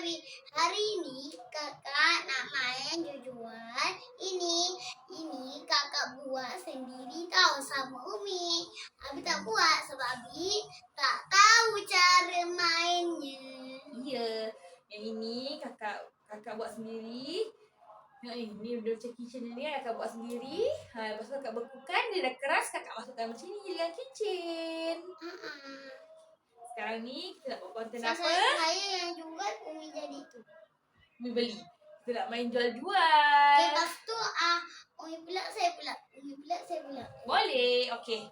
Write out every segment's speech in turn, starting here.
Umi. Hari ini kakak nak main jujuan. Ini kakak buat sendiri tahu sama Umi. Abi tak buat sebab Abi tak tahu cara mainnya. Ya, yang ini kakak buat sendiri. Ini udah macam kitchen ni kakak buat sendiri. Lepas tu kakak bekukan, dia dah keras, kakak masukkan macam ni dalam kitchen. Sekarang ni kita nak buat konten apa? Saya yang jual, Umi jadi tu. Umi beli. Kita nak main jual-jual. Lepas tu Umi pula, saya pula. Umi pula, saya pula. Boleh, okey.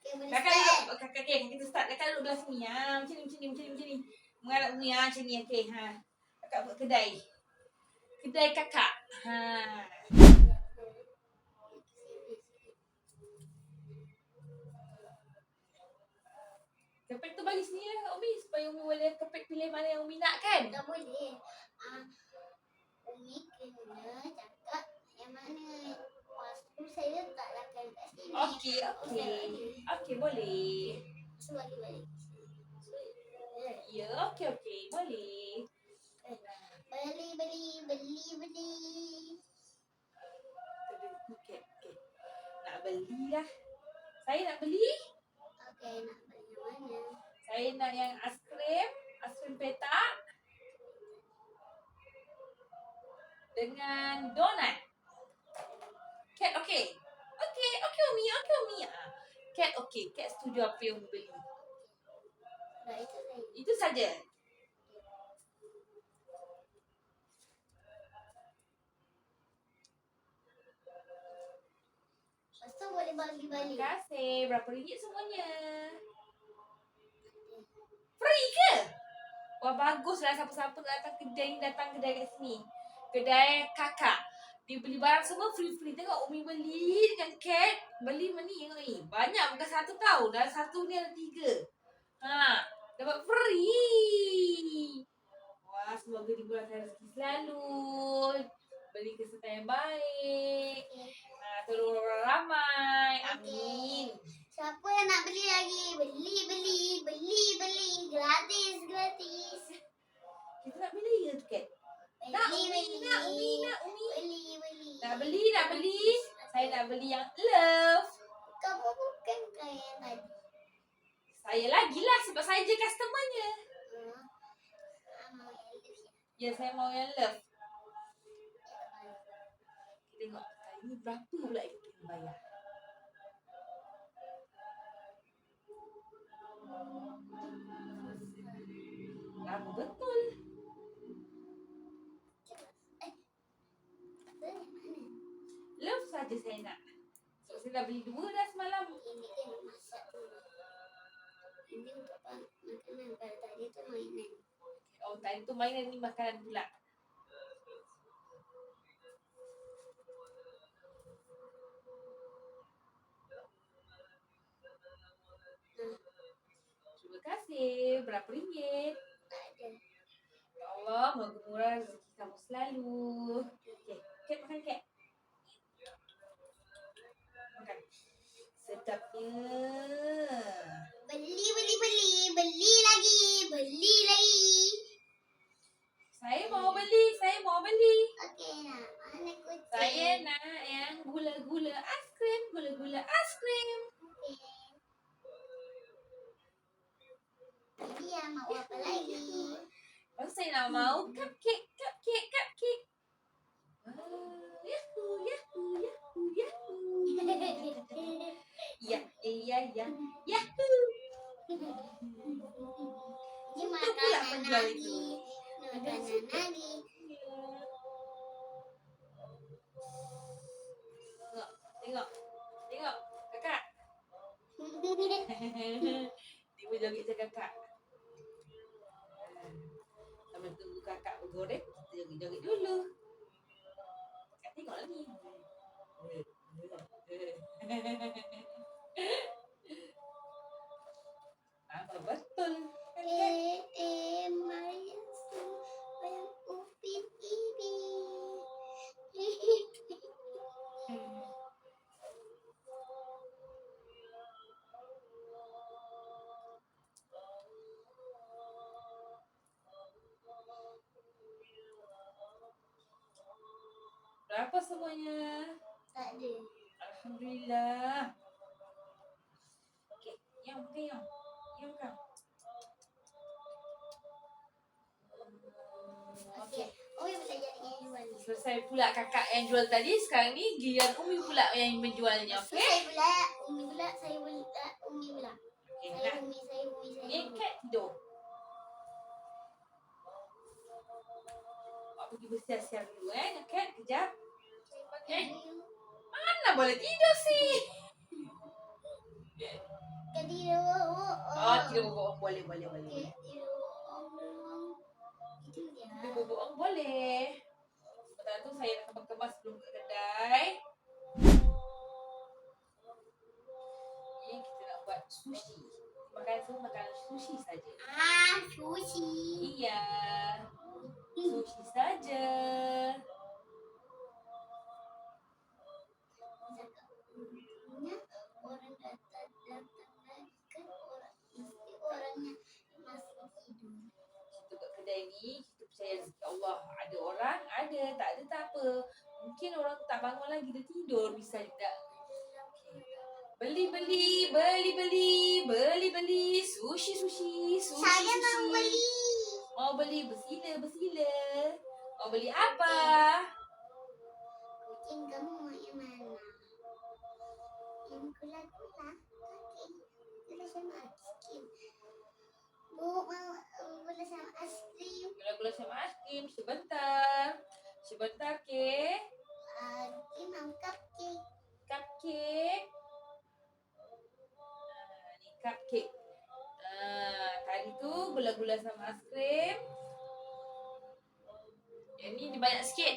Okay, boleh Kakak start. duduk, kakak kita start. Kakak duduk belah sini. Macam ni. Mengarap ni, macam ni. Okey, Kakak buat kedai. Kedai kakak. Kepek tu bagi sini lah Umi. Supaya Umi boleh kepek pilih mana yang Umi nak kan? Tak boleh. Umi kena cakap yang mana. Lepas tu saya letaklah kat sini. Okey, boleh. So, balik. Ya, okey, boleh. Beli. Okey. Nak beli lah. Saya nak beli. Okey, nak beli yang mana? Saya nak yang aiskrim petak dengan donat. Cat okey. Okey Umi. Cat okey. Cat setuju apa yang Umi beli. Dah, itu saya. Itu saja. Lepas tu boleh bagi-balik. Terima kasih. Berapa ringgit semuanya? Free ke? Wah, baguslah siapa-siapa datang kedai kat sini. Kedai kakak. Dia beli barang semua free. Tengok Umi beli dengan cat. Beli ni tengok ni. Banyak bukan satu tau. Dalam satu ni ada 3. Dapat free. Wah, semoga dimurahkan rezeki selalu. Beli kesertaan yang baik. Tolong orang ramai. Amin. Siapa yang nak beli lagi? Beli. Gratis. Kita nak beli ke tu cat? Nak Umi. Nak beli. Saya nak beli yang love. Kamu bukan yang tadi. Saya lagi lah sebab saya je customernya. Ya, saya mau yang love. Kita tengok kali ni berapa pula kita kena bayar. Lama betul. Love saja saya nak. Sebab saya dah beli 2 dah semalam. Ini kena masak dulu. Ini untuk makanan. Kalau tadi tu mainan. Oh, tadi tu mainan, ni makanan pula. Terima kasih. Berapa ringgit? Tak ada. Ya Allah, moga murah rezeki kamu selalu. Okey, cat makan cat. Makan. Sedapnya. Beli lagi. Saya mau beli. Okey, nak mana kucing? Saya nak yang gula-gula aiskrim. Okey. Jadi yang mau apa lagi? Lepas saya nak mau cupcake. Yahoo. Ya. Yahoo. Ini Itu pula makanan penjual lagi. itu. Makanan lagi. Tengok. Kakak. Dia berjoget macam kakak. Sambil tunggu kakak bergoreng, kita joget-joget dulu. Kakak tengoklah ni. Apa betul? Maria yang Upin ini. Berapa semuanya? Tak ada. Alhamdulillah. Okey, yang bukan yang. Yang kan? Okey. Umi boleh jadi yang jual ni. Selesai pula kakak yang jual tadi. Sekarang ni giliran Umi pula yang menjualnya. So, Okey? saya pula, Umi pula, saya pula, Umi pula. Okey, Saya nah. Umi, saya Umi, saya Ni Umi. cat tidur. Awak pergi bersiar-siar dulu Nak cat kejap. Mana boleh tidur sih? Tidur. Oh, tidur bohong. Boleh. Tidur. Itu dia. Tidur bohong boleh. Sebentar tu saya nak kemas-kemas sebelum ke kedai. Ni kita nak buat sushi. Makan sushi saja. Sushi. Iya. Sushi saja. Orang datang lagi kan mesti orangnya masih tidur. Kita buat kedai ni, kita percaya rezeki Allah. Ada orang, ada. Tak ada, tak apa. Mungkin orang tak bangun lagi, dia tidur. Bisa juga. Beli. Sushi. Saya mau beli. Mau beli, bersila. Mau beli apa? Kucing kamu mau yang mana? Yang gula-gula. Okey. Gula sama es krim. Bu mau gula sama es krim. Gula-gula sama es krim. Sebentar, ke? Dia mau cupcake. Cupcake. Ni cupcake. Tadi tu gula-gula sama es krim. Yang ni dia banyak sikit.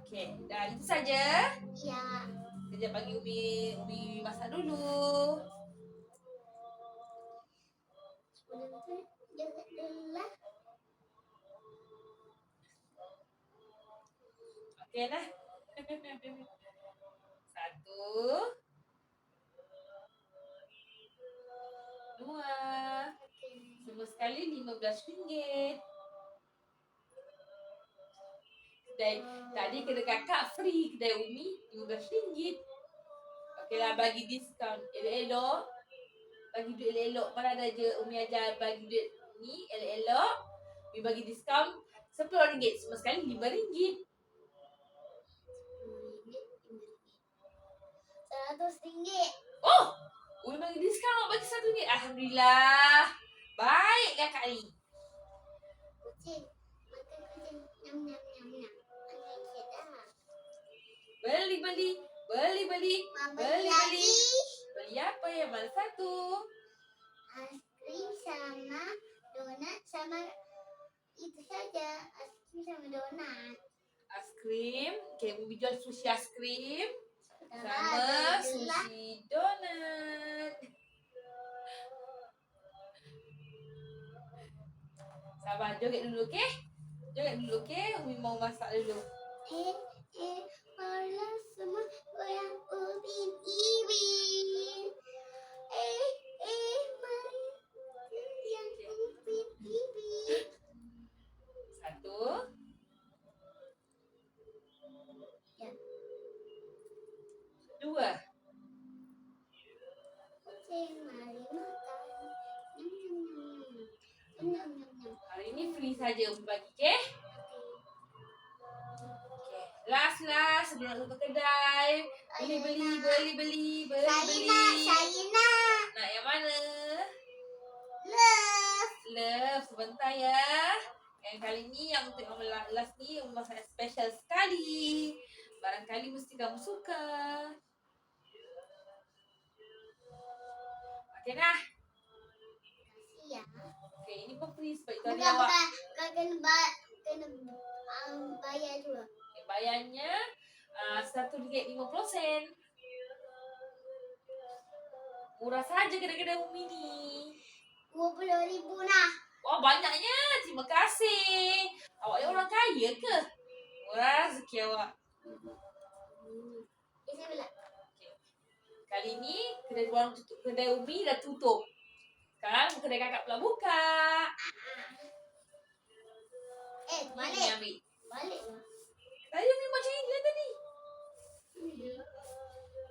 Okey. Dah itu saja. Ya. Kejap bagi Umi masak dulu. Sebelum tu jaga dulu lah. Okey dah. 1 2. Semua sekali RM15. Tadi kedai kakak free, kedai Umi RM15. Okeylah, bagi diskaun elok-elok. Bagi duit elok-elok. Mana ada je Umi ajar bagi duit ni elok-elok. Umi bagi diskaun RM10. Semua sekali RM5. RM100. Oh! Umi bagi diskaun, awak bagi RM1. Alhamdulillah. Baik kakak ni. Kucing. Makan kucing. Nyam. Makan dah. Beli. Lagi. Beli apa yang mana satu? Es krim sama donat sama itu saja. Es krim sama donat. Es krim. Okay, Umi jual sushi es krim. Sama Dah, sushi donat. Sabar, joget dulu, okey? Umi mau masak dulu. Malah semua goyang ubin ibin. Mari yang ubin ibin. 1. Ya. 2. Kucing, mari makan. Nyam. Hari ni free saja Umi bagi, okey? Okey. Last sebelum tutup kedai. Beli. Saya nak. Nak yang mana? Love. Sebentar ya. Yang kali ni yang untuk yang last ni Umi masak special sekali. Barangkali mesti kamu suka. Okey dah. Ya. Okey, ini pun free sebab itu hari awak. Bukan kena bayar juga. Okay, bayarnya RM1.50. Murah saja kedai-kedai Umi ni. RM20,000 lah. Wah, banyaknya. Terima kasih. Awak ni orang kaya ke? Murah rezeki awak. Saya pula. Okay. Kali ni kedai Umi dah tutup. Sekarang kedai kakak pula buka. Ni Balik. Umi ambil. Balik lah. Tadi Umi macam ni tadi.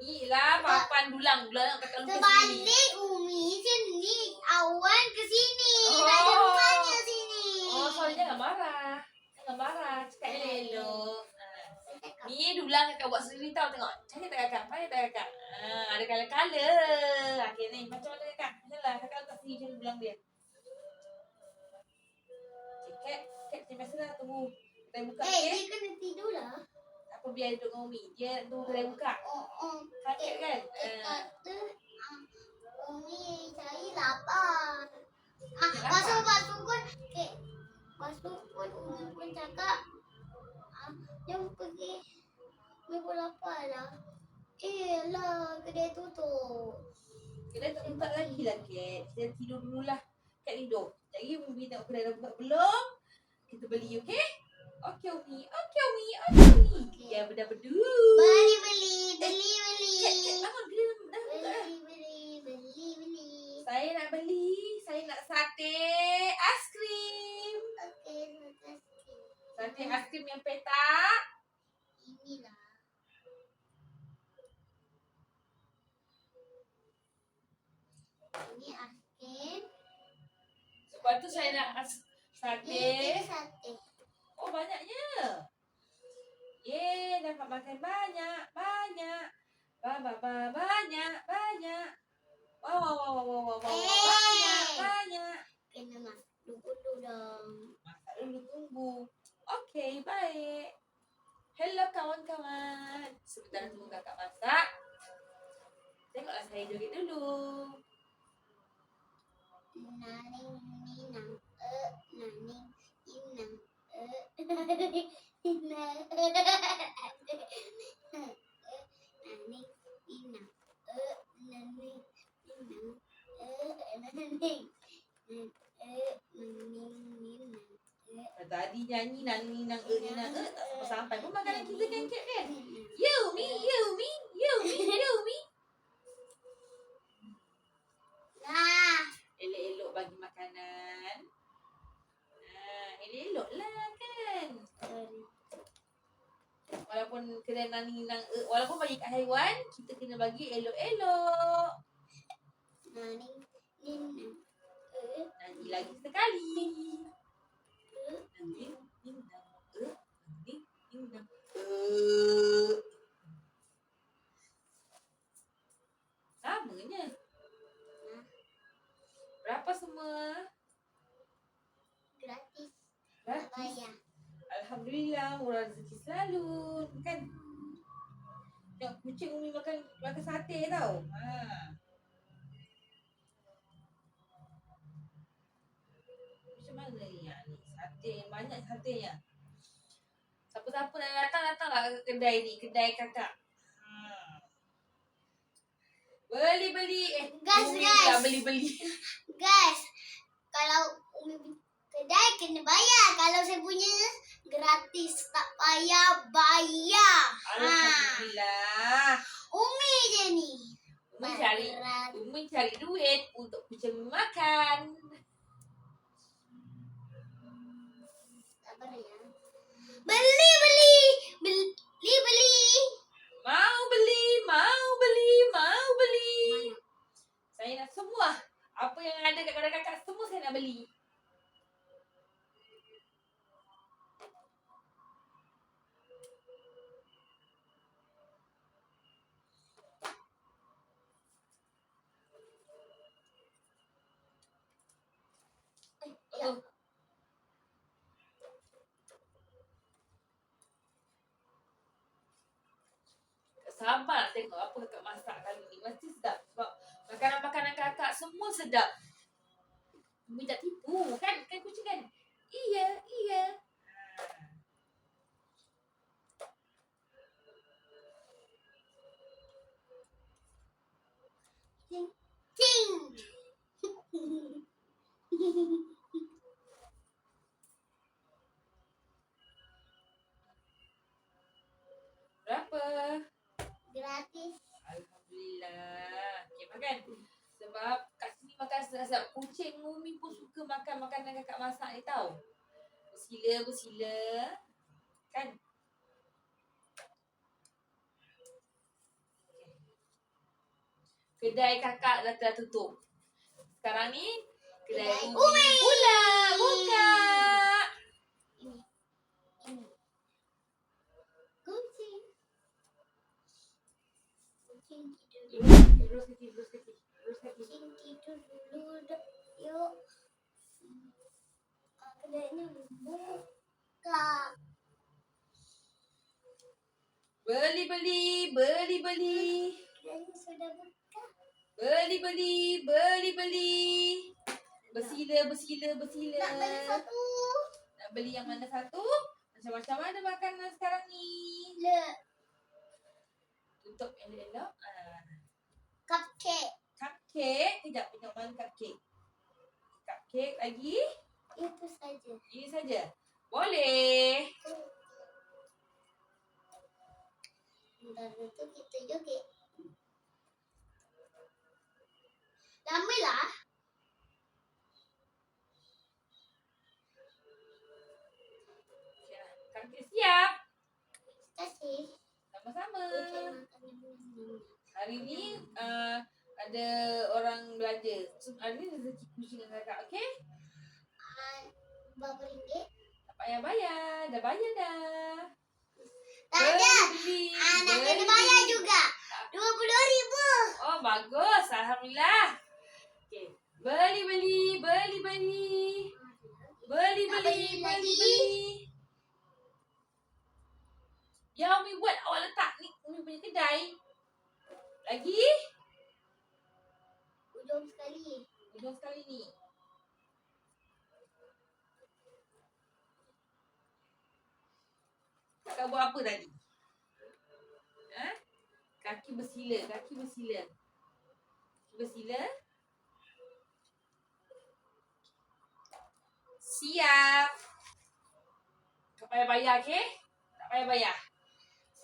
Ni lah papan dulang nak kakak lukis ni. Terbalik Umi sini, awan ke sini. Oh. Tak ada rumahnya sini. Oh, soalnya jangan marah. Jangan marah. Cakap elok. Ni dulang kakak buat sendiri tau. Tengok. Cantik tak kakak? Pandai tak kakak? Ada colour-colour. Okay ni. Macam mana kakak? Macam lah. Kakak letak sini macam dulang dia. Okay, Kat macam biasa lah tunggu. Kita buka Dia kena tidur lah. Apa biar duduk dengan Umi. Dia tunggu kita buka. Sakit kan? Kata Umi cari lapar. Masuk pun masuk pun Umi pun cakap jom pergi Umi pun lapar lah. Lah kedai tutup. Kedai tak buka lagi lah, Kat. Kita tidur dululah. Kat tidur. Jadi Umi tengok kedai dah buka belum. Kita beli, okey? Okey, Umi. Okey, Umi. Okey, Umi. Ya, berdu. Beli. Kat, lama kedai dah buka dah. Beli. Saya nak beli. Saya nak sate aiskrim. Okey, terima kasih. Sate aiskrim yang petak. Inilah. Ini aiskrim. Lepas tu saya nak sate. Ini sate. Oh, banyaknya. Yeay, dapat makan banyak. Banyak. Wow. Banyak. Kena masak dulu dong. Masak dulu tunggu. Okey, baik. Hello kawan-kawan. Sebentar tunggu kakak masak. Tengoklah saya joget dulu. Naning inang inang Tadi nyanyi nang tak sampai pun makanan kita kan Kat kan. Yumi. Nah, Elok-elok bagi makanan. Elok-elok lah kan. Walaupun kedai walaupun bagi kat haiwan, kita kena bagi elok-elok. naning inang Nanti lagi sekali. Nanti inang. Samanya. Berapa semua? gratis. Gratis. Bayar. Alhamdulillah, murah rezeki selalu. Kan? Tengok kucing Umi makan sate tau. Macam mana ni? Sate, banyak satenya. Siapa-siapa nak datanglah ke kedai ni, kedai kakak. Beli. Guys. Tak beli. Guys, kalau Umi kedai kena bayar. Kalau saya punya gratis, tak payah bayar. Alhamdulillah. Umi je ni. Umi cari duit untuk kucing makan. Sabar ya. Beli. Mau beli. Saya nak semua. Apa yang ada kat kedai kakak semua saya nak beli. Ya. Sabar tengok apa kakak masak kali ni. Mesti sedap. Sebab makanan-makanan kakak semua sedap. Umi tak tipu kan? Kan kucing kan? Iya. Ting. Berapa? Gratis. Alhamdulillah. Okay, makan. Sebab kat sini makan sedap-sedap. Kucing Umi pun suka makan makanan kakak masak ni tau. Bersila. Kan? kedai kakak dah telah tutup. Sekarang ni kedai Kedai Umi pula buka. Ini. Kucing. Kucing tidur. Terus kaki. Kucing tidur dulu. Yuk. Kedainya buka. Beli. Kedainya sudah buka. Beli. Bersila. Nak beli satu. Nak beli yang mana satu? Macam-macam ada makanan sekarang ni. Tutup elok-elok. Cupcake. Cupcake. Kejap, tengok mana cupcake. Cupcake lagi. Itu saja. Ini saja. Boleh. Bentar itu kita joget. Lamalah. Cupcake siap. Terima kasih. Sama-sama. Kucing makan ini. Hari ni ada orang belanja. So, hari ni rezeki kucing dengan kakak, okey? Berapa ringgit? Tak payah bayar. Dah bayar dah. Tak ada. Beli. Nak kena bayar juga. 20,000. Oh, bagus. Alhamdulillah. Okey. Beli. Yang Umi buat awak letak ni Umi punya kedai. Lagi? Ujung sekali. ni. Kakak buat apa tadi? Kaki bersila. Siap. Tak payah bayar, okey? Tak payah bayar.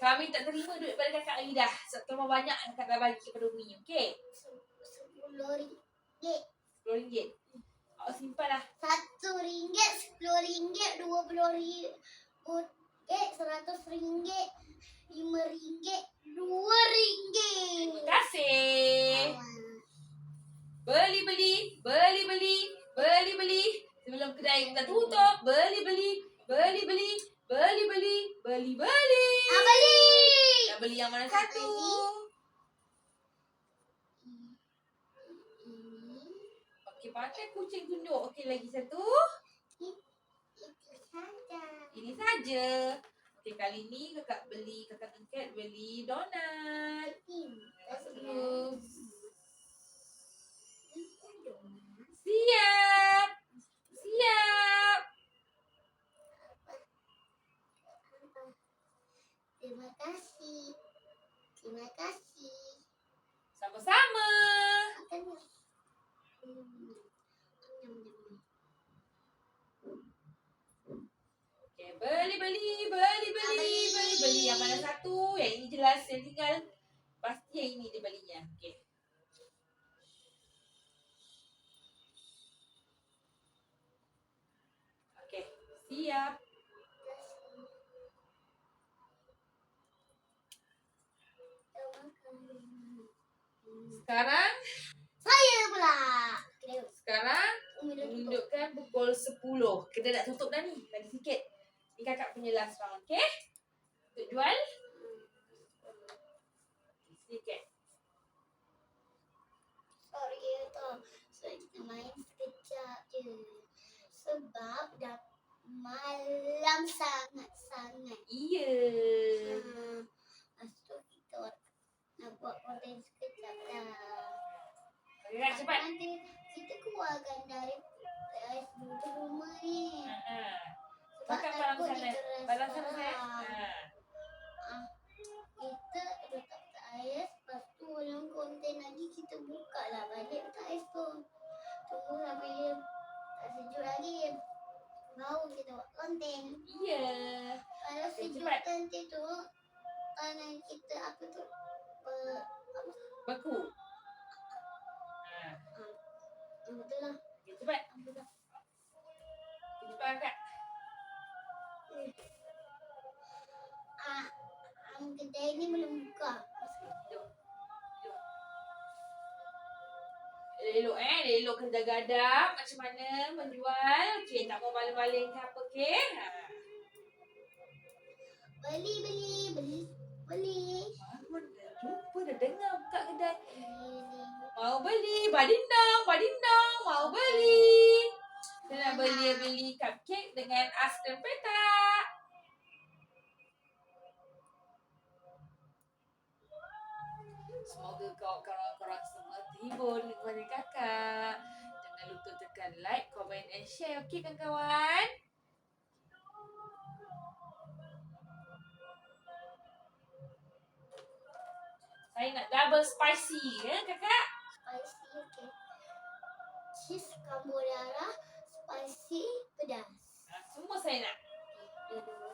Kami tak terima duit pada kakak lagi dah. Sebab terlalu banyak yang kakak dah bagi kepada Umi, okey? RM10. RM10. Awak simpan lah. RM1, RM10, RM20, RM100, RM5, RM2. Terima kasih. Beli. Sebelum kedai kita tutup. Beli. Beli. Nak beli yang mana satu? Okey, pakai kucing tunjuk. Okey, lagi satu. Ini saja. Okey, kali ni kakak Engkat beli donat. Masuk dulu. Siap. Terima kasih. Sama-sama. Makan. Okey, beli. Yang mana satu? Yang ini jelas. Yang tinggal pasti yang ini dia belinya. Okey. Okey, siap. Sekarang Saya pula. menunjukkan pukul 10. Kita nak tutup dah ni. Lagi sikit. Ni kakak punya last round, okey? Untuk jual. Sikit. Sorry tau. Saya kita main sekejap je. Sebab dah malam sangat-sangat. Iya. Lepas tu kita nak buat konten sekejap dah. Okey, kak, cepat. Nanti kita keluarkan dari rumah ni. Sebab Pakai takut balang sana. dikeras Balang sana saya. Kita letak peta ais. Lepas tu dalam konten lagi kita buka lah balik peta ais tu. Tunggu sampai dia tak sejuk lagi. Baru kita buat konten. Iya. Kalau Okey, sejuk cepat. nanti tu tangan kita apa tu Beku. betul lah. Okey, cepat. Betul. Cepat, kak. Kedai ni belum buka. Jom. tengok kerja gadap macam mana menjual. Okey, tak mau baling-baling ke apa, okey? Ha. Beli. Baru dah jumpa, dah dengar buka kedai. Beli. Mau beli, badindang, mau beli. Kita nak beli cupcake dengan aiskrim petak. Semoga korang semua terhibur dengan kepada kakak. Jangan lupa tekan like, comment and share. Okey kawan-kawan? Saya nak double spicy ya kakak? Spicy, okay. Cheese carbonara, spicy, pedas. Semua saya nak. Dua-dua.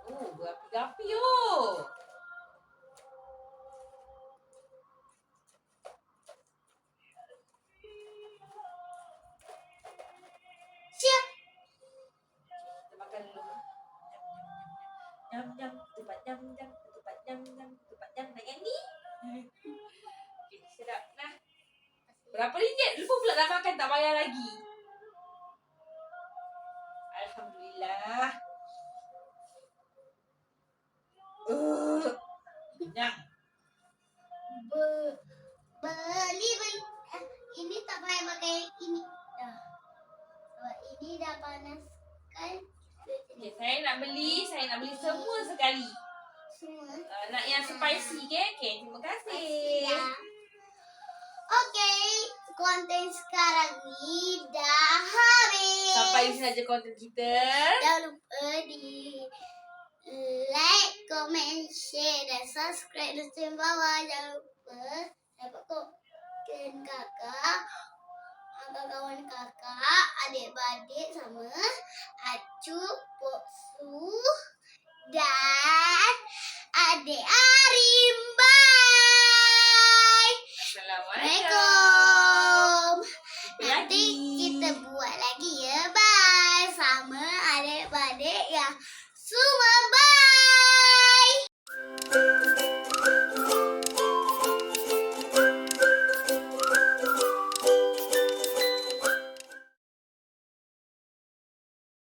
Oh, berapi-api oh. Siap. Kita makan dulu. Nyam, ketupat nyam. Nak yang ni? Okay, sedap. Nah. Berapa ringgit? Lupa pula dah makan, tak bayar lagi. Alhamdulillah. Kenyang. Beli. Ini tak payah pakai ini. Dah. Sebab ini dah panaskan. Okay, saya nak beli semua sekali. Semua. Nak yang spicy ke? Okay, terima kasih. Ya. Okey, konten sekarang ni dah habis. Sampai di sini saja konten kita. Jangan lupa di like, comment, share dan subscribe di bawah. Jangan lupa dapat komen kakak, kawan kakak, adik-beradik sama Acu, Pok Su dan adik Arim.